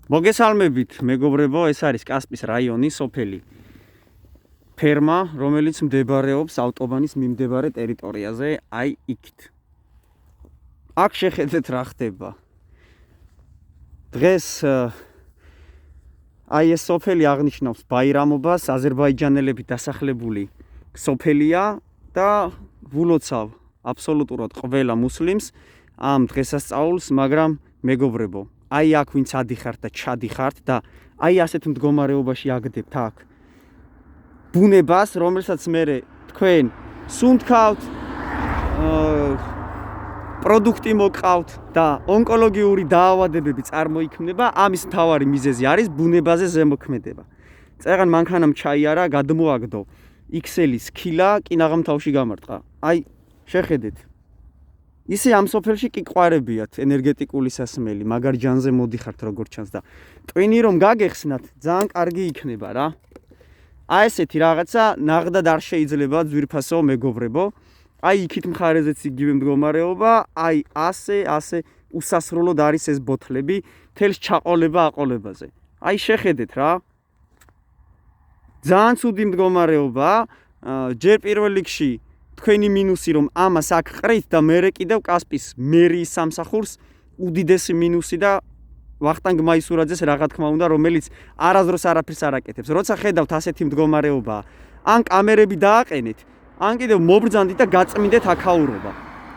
მოგესალმებით, მეგობრებო, ეს არის კასპის რაიონი, სოფელი ფერმა, რომელიც მდებარეობს ავტობანის მიმდებარე ტერიტორიაზე, აი იქით. აქ შეხედეთ რა ხდება. დღეს აი ეს სოფელი აღნიშნავს ბაირამობას, აზერბაიჯანელები დასახლებული სოფელია და ვულოცავ აბსოლუტურად ყველა მუსლიმს ამ დღესასწაულს, მაგრამ მეგობრებო, აი აქ ვინც ადიხართ და ჩადიხართ და აი ასეთ მდგომარეობაში აგდებთ აქ ბუნებას, რომელსაც მე თქვენ სუნთქავთ, პროდუქტი მოყავთ და ონკოლოგიური დაავადებები წარმოიქმნება, ამის მთავარი მიზეზი არის ბუნებაზე ზემოქმედება. წეგან მანქანამ ჩაიარა, გადმოაგდო XL-ის ქილა, კინაღამთავში გამარტყა. აი, შეხედეთ. ისე ამ სოფელში კი ყვარებიათ ენერგეტიკული სასმელი, მაგარ ჯანზე მოდიხართ როგორც ჩანს და ტვინი რომ გაგეხსნათ, ძალიან კარგი იქნება რა. აი ესეთი რაღაცა ნაღდად არ შეიძლება ძვირფასო მეგობრებო. აი იქით მხარეზეც იგივე მდგომარეობა, აი ასე უსასრულოდ არის ეს ბოთლები, თელს ჩაყოლება აყოლებაზე. აი შეხედეთ რა. ძალიან ცუდი მდგომარეობა, ჯერ პირველ რიგში თქვენი მინუსი რომ ამას აქ ყრით და მე კიდევ კასპის მერიის სამსახურს უდიდესი მინუსი და ვახტანგ მაისურაძეს რა თქმა უნდა, რომელიც არასდროს არაფერს არ აკეთებს. როცა ხედავთ ასეთი მდგომარეობა, ან კამერები დააყენეთ, ან კიდევ მობრძანდით და გაწმინდეთ აქაურობა.